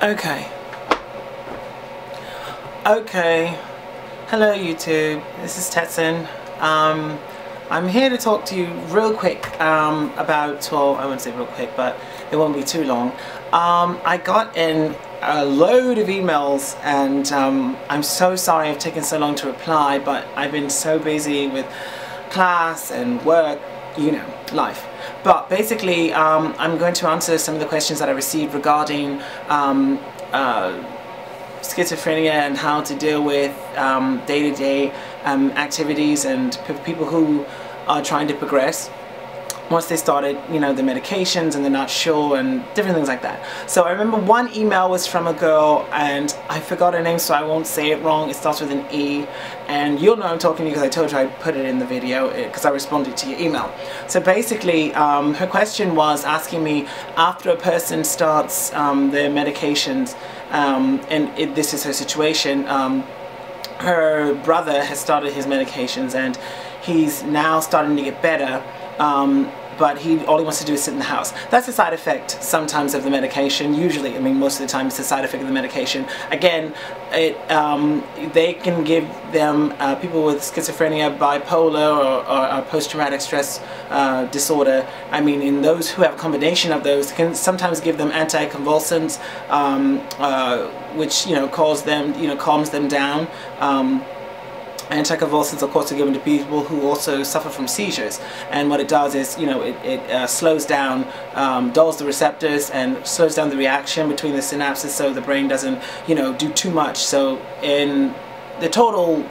Okay. Hello YouTube. This is Tetson. I'm here to talk to you real quick about, well, I wouldn't say real quick, but it won't be too long. I got in a load of emails and I'm so sorry I've taken so long to reply, but I've been so busy with class and work, you know, life. But basically, I'm going to answer some of the questions that I received regarding schizophrenia and how to deal with day-to-day activities and people who are trying to progress once they started, you know, the medications and they're not sure and different things like that. So I remember one email was from a girl and I forgot her name, so I won't say it wrong. It starts with an E, and you'll know I'm talking to you because I told you I put it in the video because I responded to your email. So basically her question was asking me, after a person starts their medications, this is her situation, her brother has started his medications and he's now starting to get better, but all he wants to do is sit in the house. That's a side effect sometimes of the medication. Usually, I mean most of the time it's a side effect of the medication. Again, they can give them, people with schizophrenia, bipolar or post-traumatic stress disorder, I mean in those who have a combination of those, can sometimes give them anticonvulsants, which, you know, calms them down. Anticonvulsants, of course, are given to people who also suffer from seizures, and what it does is, you know, it slows down, dulls the receptors and slows down the reaction between the synapses, so the brain doesn't, you know, do too much. So in the total,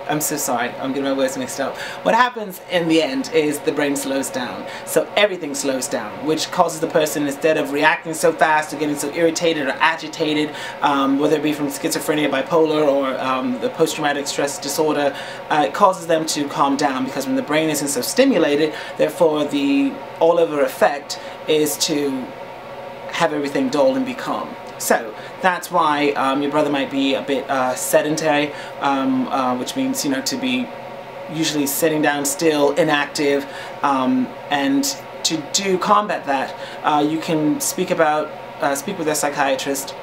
I'm so sorry, I'm getting my words mixed up. What happens in the end is the brain slows down. So everything slows down, which causes the person, instead of reacting so fast or getting so irritated or agitated, whether it be from schizophrenia, bipolar, or the post-traumatic stress disorder, it causes them to calm down, because when the brain isn't so stimulated, therefore the all-over effect is to have everything dull and be calm. So that's why your brother might be a bit sedentary, which means, you know, to be usually sitting down still, inactive, and to combat that, you can speak with a psychiatrist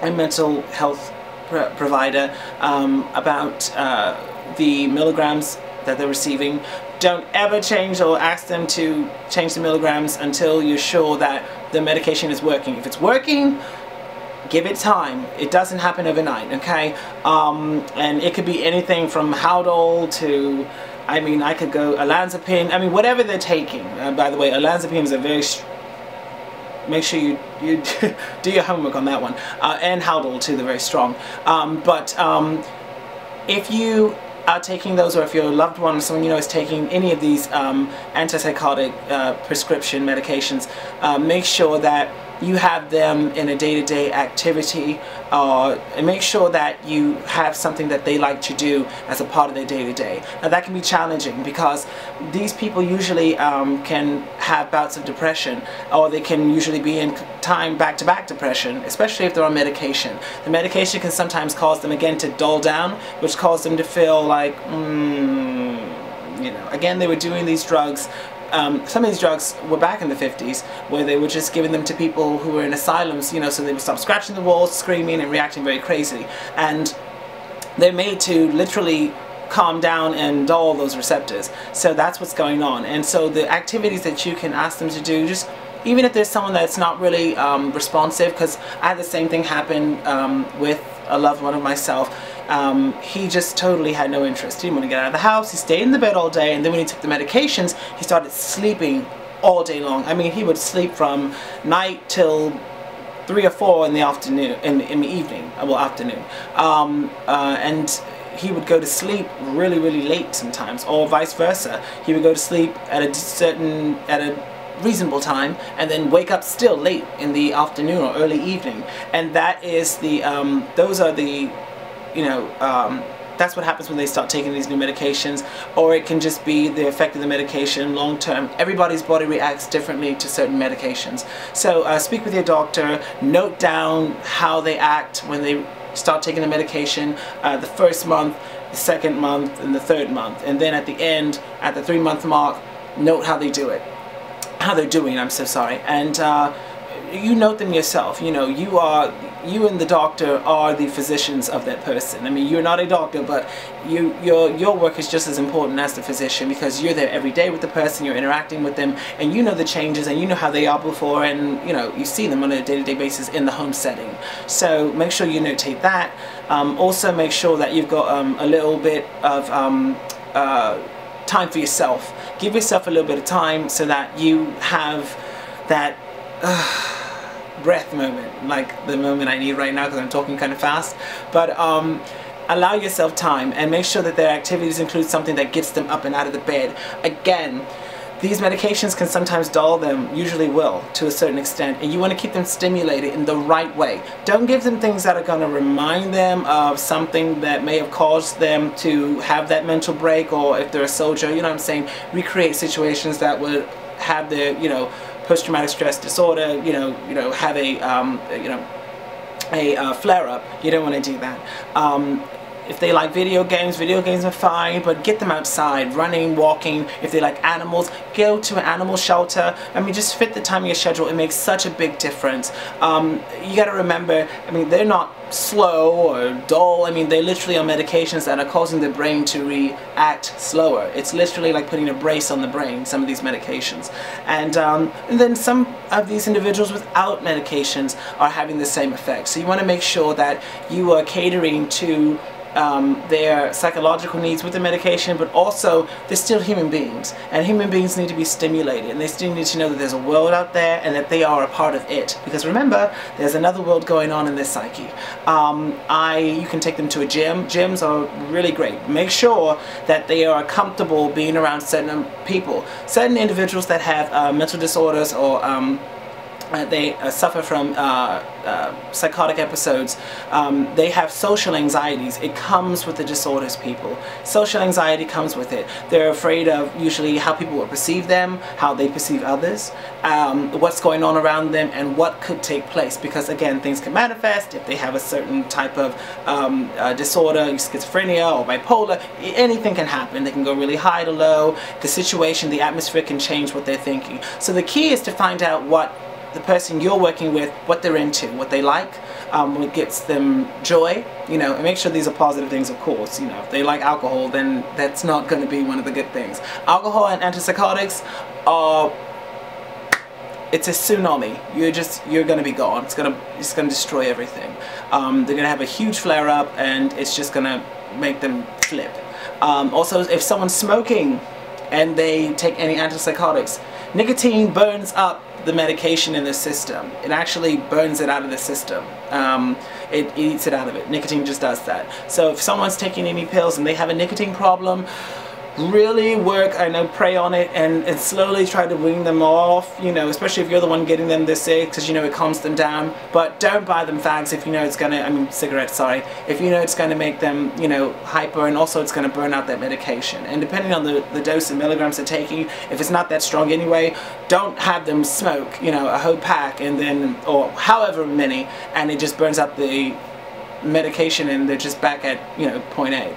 and mental health provider about the milligrams that they're receiving. Don't ever change or ask them to change the milligrams until you're sure that the medication is working. If it's working, give it time. It doesn't happen overnight, okay? And it could be anything from Haldol to, I mean, I could go olanzapine, I mean, whatever they're taking. By the way, olanzapine is a very, make sure you do your homework on that one. And Haldol too, they're very strong. If you are taking those, or if your loved one or someone you know is taking any of these antipsychotic prescription medications, make sure that you have them in a day-to-day activity, and make sure that you have something that they like to do as a part of their day-to-day. Now that can be challenging because these people usually can have bouts of depression, or they can usually be in back-to-back depression, especially if they're on medication. The medication can sometimes cause them again to dull down, which causes them to feel like, you know, again, they were doing these drugs. Some of these drugs were back in the 50s, where they were just giving them to people who were in asylums, you know, so they would stop scratching the walls, screaming and reacting very crazily. And they're made to literally calm down and dull those receptors. So that's what's going on. And so the activities that you can ask them to do, just even if there's someone that's not really responsive, because I had the same thing happen with a loved one of myself. He just totally had no interest. He didn't want to get out of the house. He stayed in the bed all day, and then when he took the medications, he started sleeping all day long. I mean, he would sleep from night till 3 or 4 in the afternoon, in the evening, well, afternoon. And he would go to sleep really, really late sometimes, or vice versa. He would go to sleep at a reasonable time and then wake up still late in the afternoon or early evening. And that is the those are the, you know, that's what happens when they start taking these new medications. Or it can just be the effect of the medication long term. Everybody's body reacts differently to certain medications. So speak with your doctor, note down how they act when they start taking the medication, the first month, the second month, and the third month. And then at the end, at the 3-month mark, note how they do it. How they're doing, I'm so sorry. And you note them yourself. You know, you and the doctor are the physicians of that person. I mean, you're not a doctor, but your work is just as important as the physician, because you're there every day with the person, you're interacting with them, and you know the changes, and you know how they are before, and you know, you see them on a day-to-day basis in the home setting. So make sure you notate that. Also make sure that you've got a little bit of time for yourself. Give yourself a little bit of time so that you have that breath moment, like the moment I need right now because I'm talking kind of fast. But allow yourself time, and make sure that their activities include something that gets them up and out of the bed. Again, these medications can sometimes dull them, usually will, to a certain extent, and you want to keep them stimulated in the right way. Don't give them things that are going to remind them of something that may have caused them to have that mental break, or if they're a soldier, you know what I'm saying, recreate situations that would have the, you know, post-traumatic stress disorder, have a flare-up. You don't want to do that. If they like video games are fine, but get them outside, running, walking. If they like animals, go to an animal shelter. I mean, just fit the time of your schedule. It makes such a big difference. You got to remember, I mean, they're not slow or dull. I mean, they literally are medications that are causing the brain to react slower. It's literally like putting a brace on the brain, some of these medications. And then some of these individuals without medications are having the same effect. So you want to make sure that you are catering to their psychological needs with the medication, but also they're still human beings, and human beings need to be stimulated, and they still need to know that there's a world out there and that they are a part of it, because remember, there's another world going on in their psyche. You can take them to a gym. Gyms are really great. Make sure that they are comfortable being around certain people, certain individuals that have mental disorders, or they suffer from psychotic episodes. They have social anxieties. It comes with the disorders, people. Social anxiety comes with it. They're afraid of usually how people will perceive them, how they perceive others, what's going on around them, and what could take place. Because again, things can manifest if they have a certain type of disorder, schizophrenia or bipolar. Anything can happen. They can go really high to low. The situation, the atmosphere can change what they're thinking. So the key is to find out what the person you're working with, what they're into, what they like, what gets them joy, and make sure these are positive things, of course. If they like alcohol, then that's not going to be one of the good things. Alcohol and antipsychotics are, it's a tsunami. You're going to be gone. It's going to destroy everything. They're going to have a huge flare up, and it's just going to make them flip. Also, if someone's smoking and they take any antipsychotics, nicotine burns up the medication in the system. It actually burns it out of the system. It eats it out of it. Nicotine just does that. So if someone's taking any pills and they have a nicotine problem, really work, pray on it, and slowly try to wean them off, especially if you're the one getting them this sick, because it calms them down. But don't buy them fags if you know it's gonna, cigarettes, sorry, if you know it's gonna make them, hyper, and also it's gonna burn out that medication. And depending on the dose of milligrams they're taking, if it's not that strong anyway, don't have them smoke, a whole pack, and then, or however many, and it just burns out the medication, and they're just back at, point A.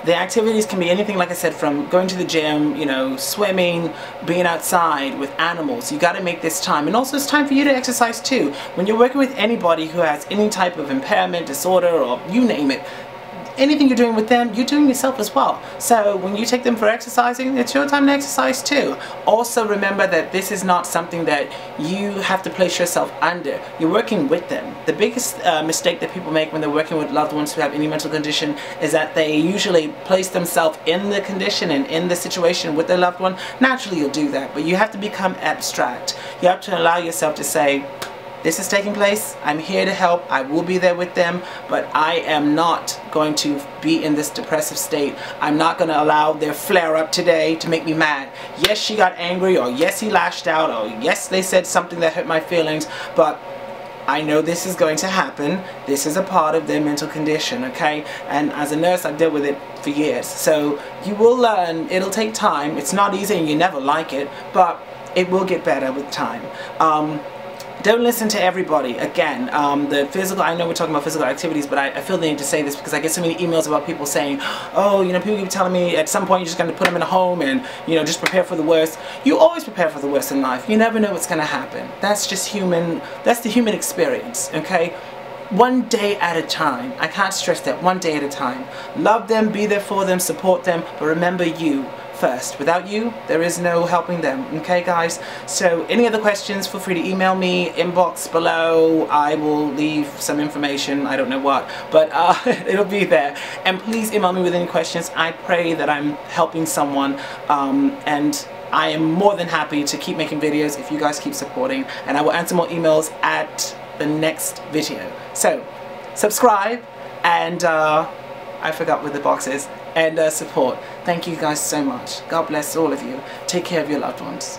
The activities can be anything, like I said, from going to the gym, swimming, being outside with animals. You got to make this time. And also it's time for you to exercise too. When you're working with anybody who has any type of impairment, disorder, or you name it, anything you're doing with them, you're doing yourself as well. So when you take them for exercising, it's your time to exercise too. Also remember that this is not something that you have to place yourself under. You're working with them. The biggest mistake that people make when they're working with loved ones who have any mental condition is that they usually place themselves in the condition and in the situation with their loved one. Naturally you'll do that, but you have to become abstract. You have to allow yourself to say, this is taking place, I'm here to help, I will be there with them, but I am not going to be in this depressive state. I'm not going to allow their flare up today to make me mad. Yes, she got angry, or yes, he lashed out, or yes, they said something that hurt my feelings, but I know this is going to happen. This is a part of their mental condition, okay? And as a nurse, I've dealt with it for years. So you will learn, it'll take time. It's not easy and you never like it, but it will get better with time. don't listen to everybody. Again, the physical, I know we're talking about physical activities, but I feel the need to say this because I get so many emails about people saying, oh, you know, people keep telling me at some point you're just going to put them in a home and, you know, just prepare for the worst. You always prepare for the worst in life. You never know what's going to happen. That's just human, that's the human experience, okay? One day at a time. I can't stress that. One day at a time. Love them, be there for them, support them, but remember you first. Without you, there is no helping them. Okay, guys? So, any other questions, feel free to email me, inbox below. I will leave some information, I don't know what, but it'll be there. And please email me with any questions. I pray that I'm helping someone, and I am more than happy to keep making videos if you guys keep supporting, and I will answer more emails at the next video. So, subscribe, and I forgot what the box is, and support. Thank you guys so much. God bless all of you. Take care of your loved ones.